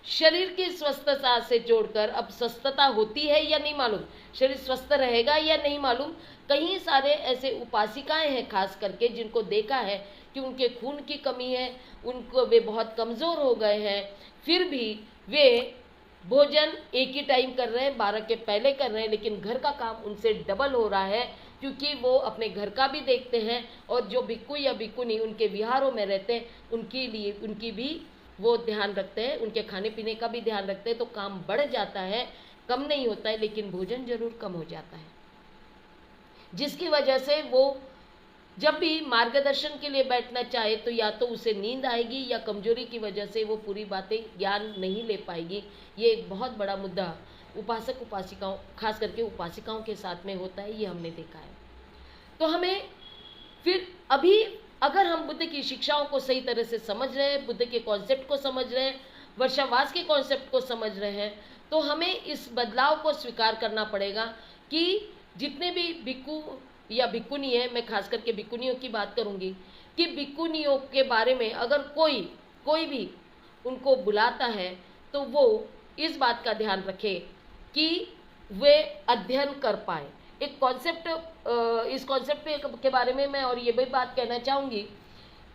शरीर की स्वस्थता से जोड़कर, अब स्वस्थता होती है या नहीं मालूम, शरीर स्वस्थ रहेगा या नहीं मालूम। कई सारे ऐसे उपासिकाएं हैं खास करके जिनको देखा है कि उनके खून की कमी है, उनको वे बहुत कमज़ोर हो गए हैं, फिर भी वे भोजन एक ही टाइम कर रहे हैं, 12 के पहले कर रहे हैं, लेकिन घर का काम उनसे डबल हो रहा है, क्योंकि वो अपने घर का भी देखते हैं और जो भिक्खु या भिक्खुनी उनके विहारों में रहते हैं उनके लिए उनकी भी वो ध्यान रखते हैं, उनके खाने पीने का भी ध्यान रखते हैं। तो काम बढ़ जाता है, कम नहीं होता है, लेकिन भोजन जरूर कम हो जाता है, जिसकी वजह से वो जब भी मार्गदर्शन के लिए बैठना चाहे तो या तो उसे नींद आएगी या कमजोरी की वजह से वो पूरी बातें ज्ञान नहीं ले पाएगी। ये एक बहुत बड़ा मुद्दा उपासक उपासिकाओं, खास करके उपासिकाओं के साथ में होता है, ये हमने देखा है। तो हमें फिर अभी अगर हम बुद्ध की शिक्षाओं को सही तरह से समझ रहे हैं, बुद्ध के कॉन्सेप्ट को समझ रहे हैं, वर्षावास के कॉन्सेप्ट को समझ रहे हैं, तो हमें इस बदलाव को स्वीकार करना पड़ेगा कि जितने भी भिक्खु या भिक्खुनी है, मैं खास करके भिक्खुनियों की बात करूंगी, कि भिक्खुनियों के बारे में अगर कोई भी उनको बुलाता है तो वो इस बात का ध्यान रखे कि वे अध्ययन कर पाए। एक कॉन्सेप्ट, इस कॉन्सेप्ट के बारे में मैं और ये भी बात कहना चाहूँगी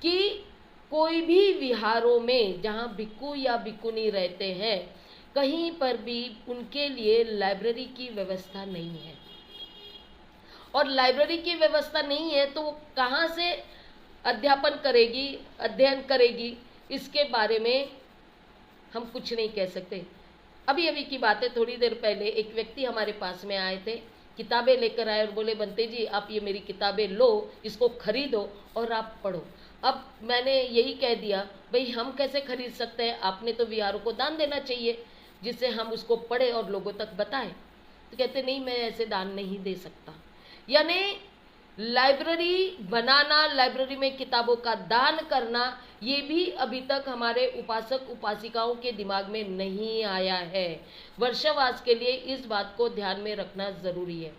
कि कोई भी विहारों में जहाँ भिक्खु या भिक्खुनी रहते हैं, कहीं पर भी उनके लिए लाइब्रेरी की व्यवस्था नहीं है, और लाइब्रेरी की व्यवस्था नहीं है तो वो कहाँ से अध्यापन करेगी, अध्ययन करेगी, इसके बारे में हम कुछ नहीं कह सकते। अभी अभी की बात है, थोड़ी देर पहले एक व्यक्ति हमारे पास में आए थे, किताबें लेकर आए और बोले बंते जी आप ये मेरी किताबें लो, इसको खरीदो और आप पढ़ो। अब मैंने यही कह दिया, भाई हम कैसे खरीद सकते हैं, आपने तो विहारों को दान देना चाहिए जिससे हम उसको पढ़े और लोगों तक बताएं। तो कहते नहीं, मैं ऐसे दान नहीं दे सकता। यानी लाइब्रेरी बनाना, लाइब्रेरी में किताबों का दान करना, ये भी अभी तक हमारे उपासक उपासिकाओं के दिमाग में नहीं आया है। वर्षावास के लिए इस बात को ध्यान में रखना जरूरी है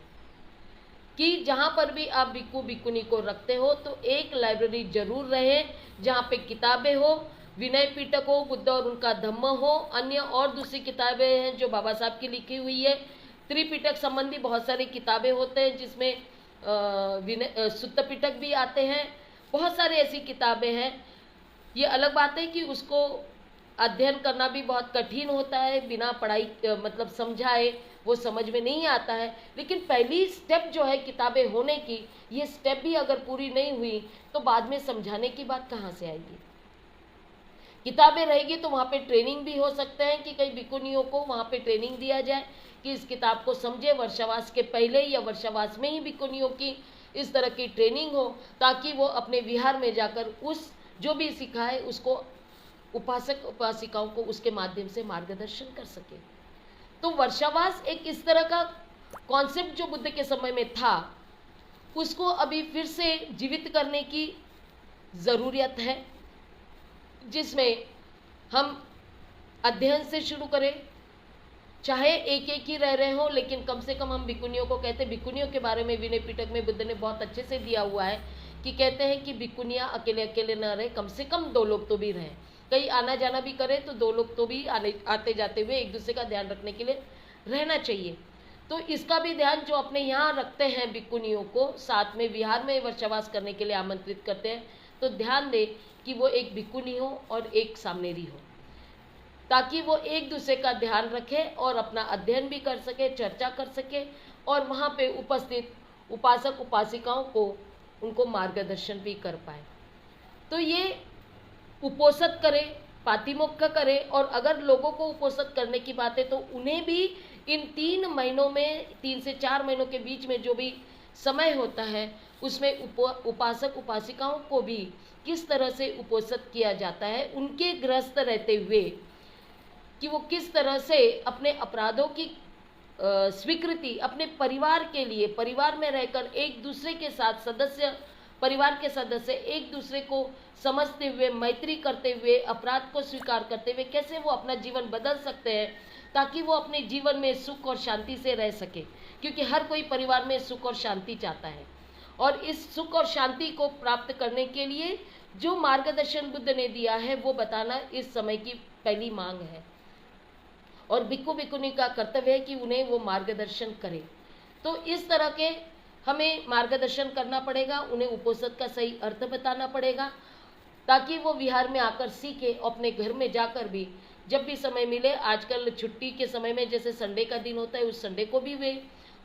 कि जहाँ पर भी आप भिक्खु भिक्खुनी को रखते हो तो एक लाइब्रेरी जरूर रहे जहाँ पे किताबें हो, विनय पिटक हो, बुद्ध और उनका धम्म हो, अन्य और दूसरी किताबें हैं जो बाबा साहब की लिखी हुई है, त्रिपिटक संबंधी बहुत सारी किताबें होते हैं जिसमें सुत्त पिटक भी आते हैं, बहुत सारी ऐसी किताबें हैं। ये अलग बात है कि उसको अध्ययन करना भी बहुत कठिन होता है, बिना पढ़ाई मतलब समझाए वो समझ में नहीं आता है, लेकिन पहली स्टेप जो है किताबें होने की, ये स्टेप भी अगर पूरी नहीं हुई तो बाद में समझाने की बात कहाँ से आएगी। किताबें रहेगी तो वहाँ पे ट्रेनिंग भी हो सकते हैं कि कई भिक्खुनियों को वहाँ पे ट्रेनिंग दिया जाए कि इस किताब को समझे, वर्षावास के पहले या वर्षावास में ही भिक्खुनियों की इस तरह की ट्रेनिंग हो, ताकि वो अपने विहार में जाकर उस जो भी सिखाए उसको उपासक उपासिकाओं को उसके माध्यम से मार्गदर्शन कर सके। तो वर्षावास एक इस तरह का कॉन्सेप्ट जो बुद्ध के समय में था, उसको अभी फिर से जीवित करने की ज़रूरत है, जिसमें हम अध्ययन से शुरू करें, चाहे एक एक ही रह रहे हो, लेकिन कम से कम हम भिक्खुनियों को कहते हैं, भिक्खुनियों के बारे में विनय पिटक में बुद्ध ने बहुत अच्छे से दिया हुआ है कि कहते हैं कि भिक्खुनियाँ अकेले अकेले न रहे, कम से कम 2 लोग तो भी रहें, कहीं आना जाना भी करें तो 2 लोग तो भी आते जाते हुए एक दूसरे का ध्यान रखने के लिए रहना चाहिए। तो इसका भी ध्यान जो अपने यहाँ रखते हैं भिक्खुनियों को साथ में विहार में वर्षावास करने के लिए आमंत्रित करते हैं, तो ध्यान दें कि वो एक भिक्खुनी हो और एक सामनेरी हो, ताकि वो एक दूसरे का ध्यान रखे और अपना अध्ययन भी कर सके, चर्चा कर सके, और वहाँ पे उपस्थित उपासक उपासिकाओं को उनको मार्गदर्शन भी कर पाए। तो ये उपोषित करे, पातिमोक्ष करे, और अगर लोगों को उपोषित करने की बात है तो उन्हें भी इन 3 महीनों में, 3 से 4 महीनों के बीच में जो भी समय होता है उसमें उपासक उपासिकाओं को भी किस तरह से उपोषित किया जाता है, उनके गृहस्थ रहते हुए कि वो किस तरह से अपने अपराधों की स्वीकृति अपने परिवार के लिए, परिवार में रहकर एक दूसरे के साथ परिवार के सदस्य एक दूसरे को समझते हुए, मैत्री करते हुए, अपराध को स्वीकार करते हुए कैसे वो अपना जीवन बदल सकते हैं, ताकि वो अपने जीवन में सुख और शांति से रह सके, क्योंकि हर कोई परिवार में सुख और शांति चाहता है। और इस सुख और शांति को प्राप्त करने के लिए जो मार्गदर्शन बुद्ध ने दिया है वो बताना इस समय की पहली मांग है, और भिक्खु भिक्खुनी का कर्तव्य है कि उन्हें वो मार्गदर्शन करें। तो इस तरह के हमें मार्गदर्शन करना पड़ेगा, उन्हें उपोषद का सही अर्थ बताना पड़ेगा, ताकि वो विहार में आकर सीखे, अपने घर में जाकर भी जब भी समय मिले, आजकल छुट्टी के समय में जैसे संडे का दिन होता है, उस संडे को भी वे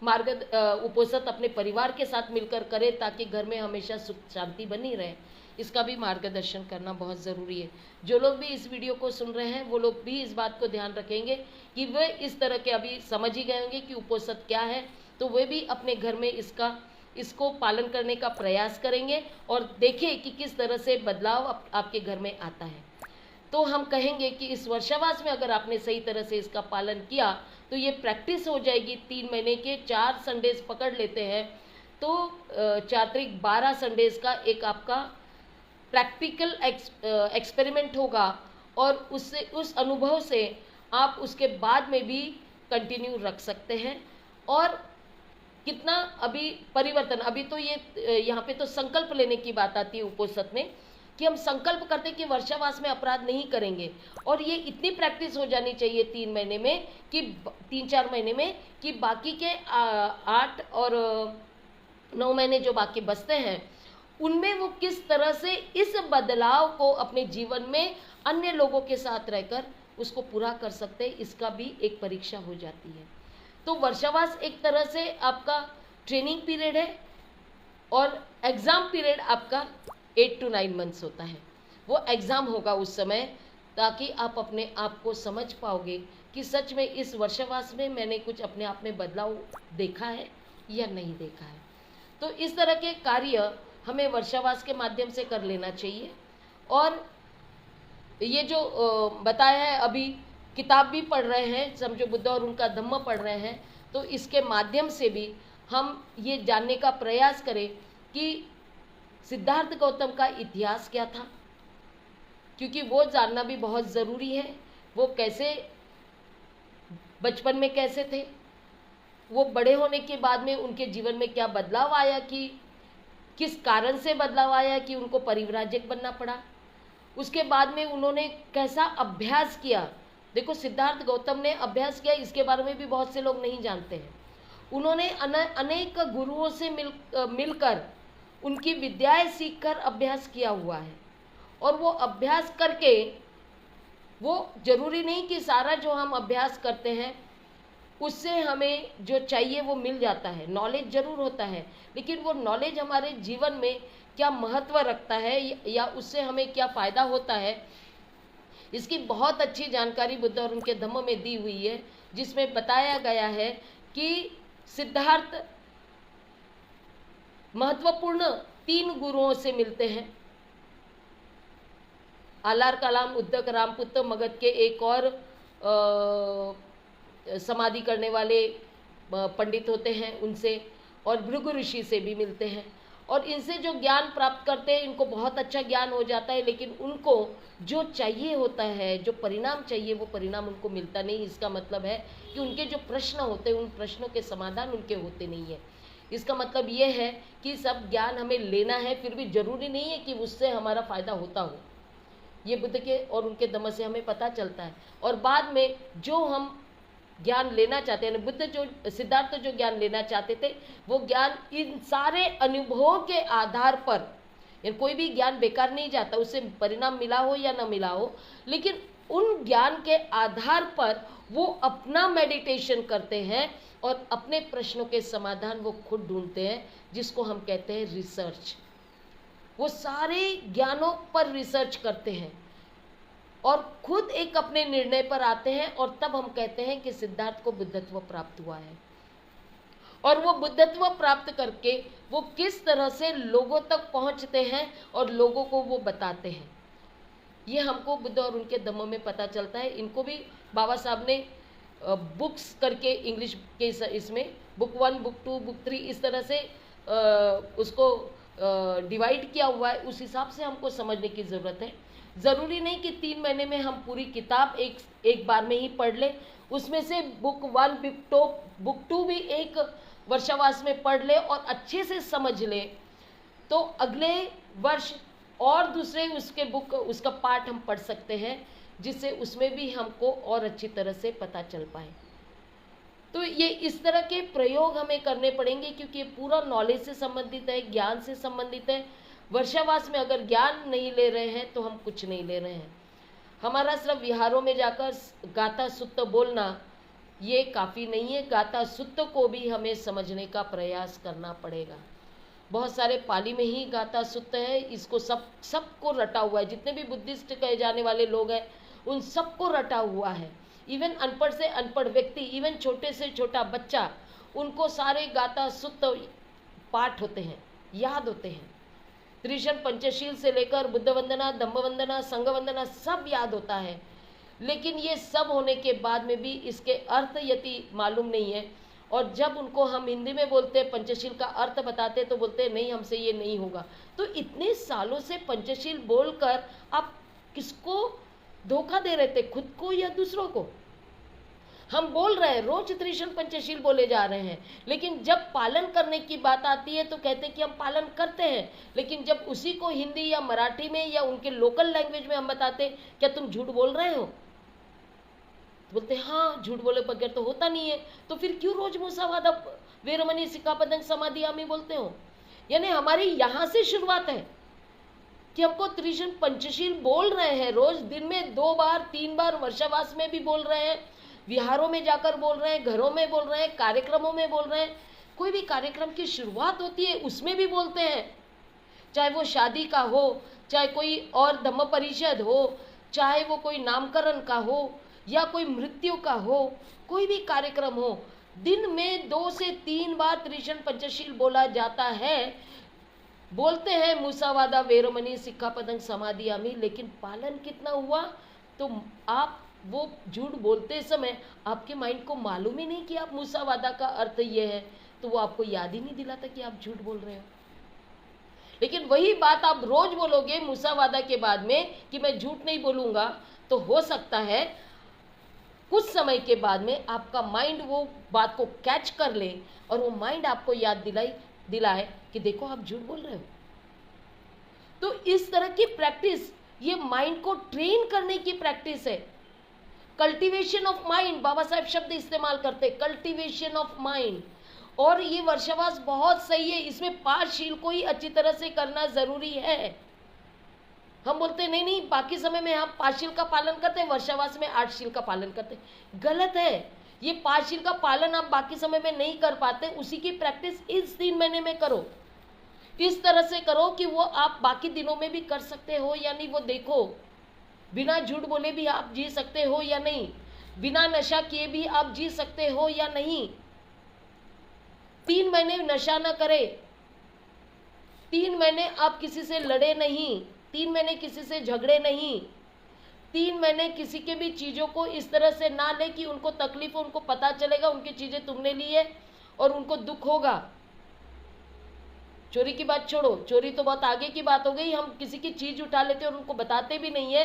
उपोषद अपने परिवार के साथ मिलकर करें, ताकि घर में हमेशा सुख शांति बनी रहे। इसका भी मार्गदर्शन करना बहुत ज़रूरी है। जो लोग भी इस वीडियो को सुन रहे हैं वो लोग भी इस बात को ध्यान रखेंगे कि वे इस तरह के अभी समझ ही गए होंगे कि उपोषद क्या है, तो वे भी अपने घर में इसको पालन करने का प्रयास करेंगे और देखें कि किस तरह से बदलाव आपके घर में आता है। तो हम कहेंगे कि इस वर्षावास में अगर आपने सही तरह से इसका पालन किया तो ये प्रैक्टिस हो जाएगी। 3 महीने के 4 संडेज पकड़ लेते हैं तो 4 तारीख 12 संडेज का एक आपका प्रैक्टिकल एक्सपेरिमेंट होगा, और उससे, उस अनुभव से आप उसके बाद में भी कंटिन्यू रख सकते हैं। और कितना अभी परिवर्तन, अभी तो ये यहाँ पे तो संकल्प लेने की बात आती है उपोषद में, कि हम संकल्प करते कि वर्षावास में अपराध नहीं करेंगे, और ये इतनी प्रैक्टिस हो जानी चाहिए 3 महीने में कि 3-4 महीने में, कि बाकी के 8 और 9 महीने जो बाकी बचते हैं उनमें वो किस तरह से इस बदलाव को अपने जीवन में अन्य लोगों के साथ रहकर उसको पूरा कर सकते हैं, इसका भी एक परीक्षा हो जाती है। तो वर्षावास एक तरह से आपका ट्रेनिंग पीरियड है, और एग्ज़ाम पीरियड आपका 8 to 9 मंथ्स होता है। वो एग्ज़ाम होगा उस समय, ताकि आप अपने आप को समझ पाओगे कि सच में इस वर्षावास में मैंने कुछ अपने आप में बदलाव देखा है या नहीं देखा है। तो इस तरह के कार्य हमें वर्षावास के माध्यम से कर लेना चाहिए। और ये जो बताया है, अभी किताब भी पढ़ रहे हैं, समझो बुद्ध और उनका धम्म पढ़ रहे हैं, तो इसके माध्यम से भी हम ये जानने का प्रयास करें कि सिद्धार्थ गौतम का इतिहास क्या था, क्योंकि वो जानना भी बहुत ज़रूरी है। वो कैसे बचपन में कैसे थे, वो बड़े होने के बाद में उनके जीवन में क्या बदलाव आया, कि किस कारण से बदलाव आया कि उनको परिव्राजक बनना पड़ा, उसके बाद में उन्होंने कैसा अभ्यास किया। देखो, सिद्धार्थ गौतम ने अभ्यास किया, इसके बारे में भी बहुत से लोग नहीं जानते हैं। उन्होंने अनेक गुरुओं से मिलकर उनकी विद्याएं सीखकर अभ्यास किया हुआ है, और वो अभ्यास करके, वो जरूरी नहीं कि सारा जो हम अभ्यास करते हैं उससे हमें जो चाहिए वो मिल जाता है। नॉलेज जरूर होता है, लेकिन वो नॉलेज हमारे जीवन में क्या महत्व रखता है या उससे हमें क्या फ़ायदा होता है, इसकी बहुत अच्छी जानकारी बुद्ध और उनके धम्म में दी हुई है, जिसमें बताया गया है कि सिद्धार्थ महत्वपूर्ण 3 गुरुओं से मिलते हैं। आलार कलाम, उद्दक रामपुत्र मगध के एक और समाधि करने वाले पंडित होते हैं, उनसे, और भृगु ऋषि से भी मिलते हैं। और इनसे जो ज्ञान प्राप्त करते हैं, इनको बहुत अच्छा ज्ञान हो जाता है, लेकिन उनको जो चाहिए होता है, जो परिणाम चाहिए, वो परिणाम उनको मिलता नहीं। इसका मतलब है कि उनके जो प्रश्न होते हैं, उन प्रश्नों के समाधान उनके होते नहीं है। इसका मतलब ये है कि सब ज्ञान हमें लेना है, फिर भी जरूरी नहीं है कि उससे हमारा फ़ायदा होता हो। ये बुद्ध के और उनके धम्म से हमें पता चलता है। और बाद में जो हम ज्ञान लेना चाहते हैं, बुद्ध सिद्धार्थ जो ज्ञान लेना चाहते थे, वो ज्ञान इन सारे अनुभवों के आधार पर, कोई भी ज्ञान बेकार नहीं जाता, उससे परिणाम मिला हो या न मिला हो, लेकिन उन ज्ञान के आधार पर वो अपना मेडिटेशन करते हैं और अपने प्रश्नों के समाधान वो खुद ढूंढते हैं, जिसको हम कहते हैं रिसर्च। वो सारे ज्ञानों पर रिसर्च करते हैं और खुद एक अपने निर्णय पर आते हैं, और तब हम कहते हैं कि सिद्धार्थ को बुद्धत्व प्राप्त हुआ है। और वो बुद्धत्व प्राप्त करके वो किस तरह से लोगों तक पहुंचते हैं और लोगों को वो बताते हैं, ये हमको बुद्ध और उनके धम्म में पता चलता है। इनको भी बाबा साहब ने बुक्स करके इंग्लिश के इसमें बुक 1, बुक 2, बुक 3 इस तरह से उसको डिवाइड किया हुआ है। उस हिसाब से हमको समझने की ज़रूरत है। ज़रूरी नहीं कि 3 महीने में हम पूरी किताब एक बार में ही पढ़ लें। उसमें से बुक 1, बुक 2 भी एक वर्षावास में पढ़ ले और अच्छे से समझ ले, तो अगले वर्ष और दूसरे उसका पार्ट हम पढ़ सकते हैं, जिससे उसमें भी हमको और अच्छी तरह से पता चल पाए। तो ये इस तरह के प्रयोग हमें करने पड़ेंगे, क्योंकि ये पूरा नॉलेज से संबंधित है, ज्ञान से संबंधित है। वर्षावास में अगर ज्ञान नहीं ले रहे हैं तो हम कुछ नहीं ले रहे हैं। हमारा सिर्फ विहारों में जाकर गाथा सुत्त बोलना ये काफ़ी नहीं है। गाथा सुत्त को भी हमें समझने का प्रयास करना पड़ेगा। बहुत सारे पाली में ही गाथा सुत्त है, इसको सबको रटा हुआ है। जितने भी बुद्धिस्ट कहे जाने वाले लोग हैं उन सबको रटा हुआ है। इवन अनपढ़ से अनपढ़ व्यक्ति, इवन छोटे से छोटा बच्चा, उनको सारे गाथा सुत्त पाठ होते हैं, याद होते हैं। त्रिशण पंचशील से लेकर बुद्ध वंदना, दम्भ वंदना, संघ वंदना सब याद होता है। लेकिन ये सब होने के बाद में भी इसके अर्थ यदि मालूम नहीं है, और जब उनको हम हिंदी में बोलते हैं, पंचशील का अर्थ बताते तो बोलते हैं नहीं, हमसे ये नहीं होगा। तो इतने सालों से पंचशील बोलकर आप किसको धोखा दे रहे थे, खुद को या दूसरों को? हम बोल रहे हैं, रोज त्रिशण पंचशील बोले जा रहे हैं, लेकिन जब पालन करने की बात आती है तो कहते हैं कि हम पालन करते हैं। लेकिन जब उसी को हिंदी या मराठी में या उनके लोकल लैंग्वेज में हम बताते क्या तुम झूठ बोल रहे हो, तो बोलते हाँ, झूठ बोले बगैर तो होता नहीं है। तो फिर क्यों रोज मुसावादा वेरमणि सिक्खापदं समाधियामी बोलते हो? यानी हमारी यहाँ से शुरुआत है कि हमको त्रिशण पंचशील बोल रहे हैं, रोज दिन में 2 बार 3 बार, वर्षावास में भी बोल रहे हैं, विहारों में जाकर बोल रहे हैं, घरों में बोल रहे हैं, कार्यक्रमों में बोल रहे हैं। कोई भी कार्यक्रम की शुरुआत होती है उसमें भी बोलते हैं, चाहे वो शादी का हो, चाहे कोई और धम्म परिषद हो, चाहे वो कोई नामकरण का हो या कोई मृत्यु का हो, कोई भी कार्यक्रम हो, दिन में 2 से 3 बार त्रिशण पंचशील बोला जाता है। बोलते हैं मुसावादा वेरमणि सिक्खापदं समाधियामी, लेकिन पालन कितना हुआ? तो आप वो झूठ बोलते समय आपके माइंड को मालूम ही नहीं कि आप मुसावादा का अर्थ ये है, तो वो आपको याद ही नहीं दिलाता कि आप झूठ बोल रहे हो। लेकिन वही बात आप रोज बोलोगे मुसावादा के बाद में कि मैं झूठ नहीं बोलूंगा, तो हो सकता है कुछ समय के बाद में आपका माइंड वो बात को कैच कर ले और वो माइंड आपको याद दिलाए कि देखो आप झूठ बोल रहे हो। तो इस तरह की प्रैक्टिस, ये माइंड को ट्रेन करने की प्रैक्टिस है। कल्टीवेशन ऑफ माइंड, बाबा साहब शब्द इस्तेमाल करते, कल्टीवेशन ऑफ माइंड। और ये वर्षावास बहुत सही है, इसमें 5 शील को ही अच्छी तरह से करना जरूरी है। हम बोलते नहीं नहीं, बाकी समय में हम 5 शील का पालन करते हैं, वर्षावास में 8 शील का पालन करते हैं। गलत है। ये 5 शील का पालन आप बाकी समय में नहीं कर पाते, उसी की प्रैक्टिस इस 3 महीने में करो। इस तरह से करो कि वो आप बाकी दिनों में भी कर सकते हो या नहीं, वो देखो। बिना झूठ बोले भी आप जी सकते हो या नहीं, बिना नशा किए भी आप जी सकते हो या नहीं। 3 महीने नशा ना करें, 3 महीने आप किसी से लड़े नहीं, 3 महीने किसी से झगड़े नहीं, 3 महीने किसी के भी चीज़ों को इस तरह से ना ले कि उनको तकलीफ हो, उनको पता चलेगा उनकी चीज़ें तुमने ली है और उनको दुख होगा। चोरी की बात छोड़ो, चोरी तो बहुत आगे की बात हो गई। हम किसी की चीज़ उठा लेते हैं और उनको बताते भी नहीं है,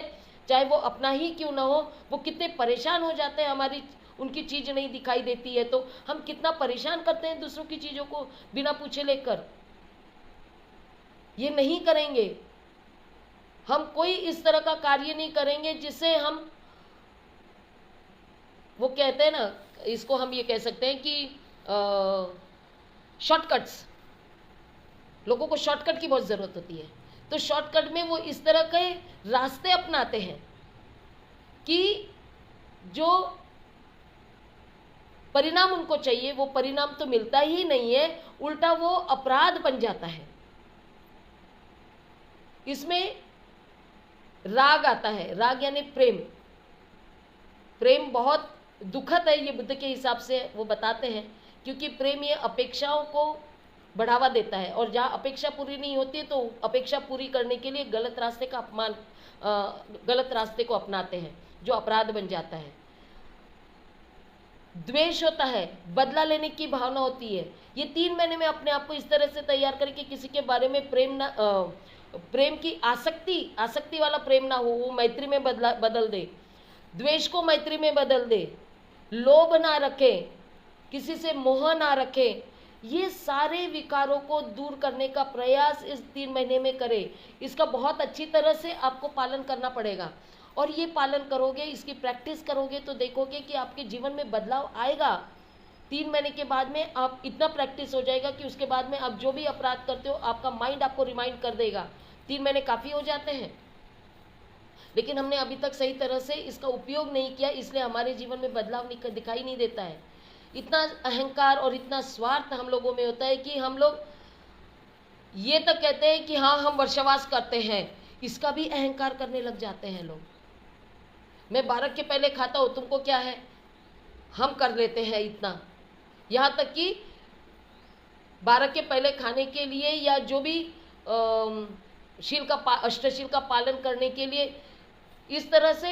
चाहे वो अपना ही क्यों ना हो। वो कितने परेशान हो जाते हैं, हमारी उनकी चीज़ नहीं दिखाई देती है तो हम कितना परेशान करते हैं दूसरों की चीज़ों को बिना पूछे लेकर। ये नहीं करेंगे हम, कोई इस तरह का कार्य नहीं करेंगे जिससे हम, वो कहते हैं ना, इसको हम ये कह सकते हैं कि शॉर्टकट्स, लोगों को शॉर्टकट की बहुत ज़रूरत होती है। तो शॉर्टकट में वो इस तरह के रास्ते अपनाते हैं कि जो परिणाम उनको चाहिए वो परिणाम तो मिलता ही नहीं है, उल्टा वो अपराध बन जाता है। इसमें राग आता है, राग यानी प्रेम। प्रेम बहुत दुखद है, ये बुद्ध के हिसाब से वो बताते हैं, क्योंकि प्रेम ये अपेक्षाओं को बढ़ावा देता है, और जहाँ अपेक्षा पूरी नहीं होती है तो अपेक्षा पूरी करने के लिए गलत रास्ते को अपनाते हैं, जो अपराध बन जाता है। द्वेष होता है, बदला लेने की भावना होती है। ये 3 महीने में अपने आप को इस तरह से तैयार करें कि किसी के बारे में प्रेम की आसक्ति वाला प्रेम ना हो, वो मैत्री में बदल दे, द्वेष को मैत्री में बदल दे, लोभ ना रखे, किसी से मोह ना रखे। ये सारे विकारों को दूर करने का प्रयास इस 3 महीने में करें। इसका बहुत अच्छी तरह से आपको पालन करना पड़ेगा, और ये पालन करोगे, इसकी प्रैक्टिस करोगे तो देखोगे कि आपके जीवन में बदलाव आएगा। 3 महीने के बाद में आप इतना प्रैक्टिस हो जाएगा कि उसके बाद में आप जो भी अपराध करते हो आपका माइंड आपको रिमाइंड कर देगा। 3 महीने काफ़ी हो जाते हैं, लेकिन हमने अभी तक सही तरह से इसका उपयोग नहीं किया, इसलिए हमारे जीवन में बदलाव दिखाई नहीं देता है। इतना अहंकार और इतना स्वार्थ हम लोगों में होता है कि हम लोग ये तक कहते हैं कि हाँ हम वर्षावास करते हैं, इसका भी अहंकार करने लग जाते हैं लोग। मैं 12 के पहले खाता हूँ, तुमको क्या है, हम कर लेते हैं इतना। यहाँ तक कि 12 के पहले खाने के लिए या जो भी अष्टशील का पालन करने के लिए इस तरह से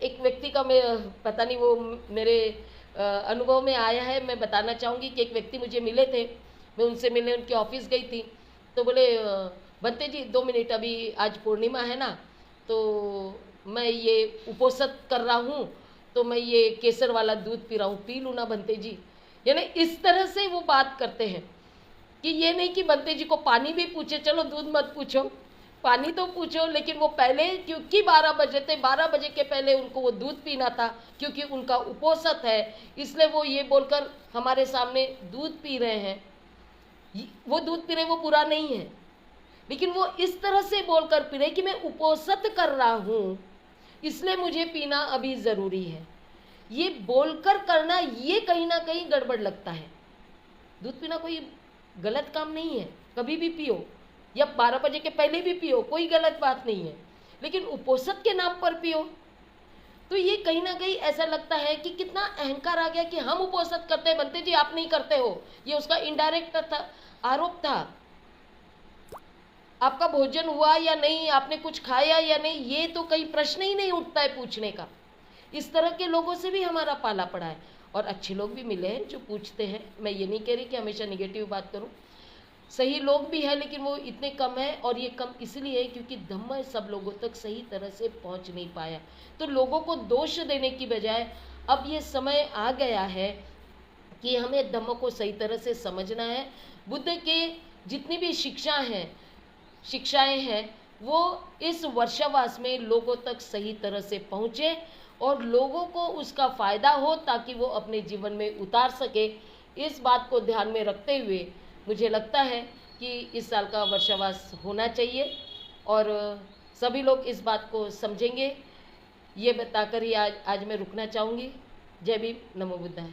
एक व्यक्ति का, मैं पता नहीं वो मेरे अनुभव में आया है, मैं बताना चाहूँगी कि एक व्यक्ति मुझे मिले थे, मैं उनसे मिलने उनके ऑफिस गई थी, तो बोले बनते जी 2 मिनट, अभी आज पूर्णिमा है ना, तो मैं ये उपोषित कर रहा हूँ, तो मैं ये केसर वाला दूध पी रहा हूँ, पी लूँ ना बनते जी। यानी इस तरह से वो बात करते हैं कि ये नहीं कि बनते जी को पानी भी पूछे, चलो दूध मत पूछो, पानी तो पूछो, लेकिन वो पहले क्योंकि 12 बजे थे, 12 बजे के पहले उनको वो दूध पीना था, क्योंकि उनका उपोषित है, इसलिए वो ये बोलकर हमारे सामने दूध पी रहे हैं। वो दूध पी रहे, वो बुरा नहीं है, लेकिन वो इस तरह से बोलकर पी रहे कि मैं उपोषित कर रहा हूँ, इसलिए मुझे पीना अभी ज़रूरी है। ये बोलकर करना, ये कहीं ना कहीं गड़बड़ लगता है। दूध पीना कोई गलत काम नहीं है, कभी भी पियो, या 12 बजे के पहले भी पियो, कोई गलत बात नहीं है, लेकिन उपोषित के नाम पर पियो तो ये कहीं ना कहीं ऐसा लगता है कि कितना अहंकार आ गया कि हम उपोषित करते हैं, बनते जी आप नहीं करते हो। ये उसका इनडायरेक्ट आरोप था। आपका भोजन हुआ या नहीं, आपने कुछ खाया या नहीं, ये तो कहीं प्रश्न ही नहीं उठता है पूछने का। इस तरह के लोगों से भी हमारा पाला पड़ा है, और अच्छे लोग भी मिले हैं जो पूछते हैं। मैं ये नहीं कह रही कि हमेशा निगेटिव बात करूं, सही लोग भी हैं, लेकिन वो इतने कम हैं, और ये कम इसलिए है क्योंकि धम्म सब लोगों तक सही तरह से पहुंच नहीं पाया। तो लोगों को दोष देने की बजाय अब ये समय आ गया है कि हमें धम्म को सही तरह से समझना है। बुद्ध के जितनी भी शिक्षाएं हैं वो इस वर्षावास में लोगों तक सही तरह से पहुँचे और लोगों को उसका फ़ायदा हो, ताकि वो अपने जीवन में उतार सके। इस बात को ध्यान में रखते हुए मुझे लगता है कि इस साल का वर्षावास होना चाहिए, और सभी लोग इस बात को समझेंगे। ये बताकर ही आज मैं रुकना चाहूँगी। जय भीम, नमो बुद्धाय।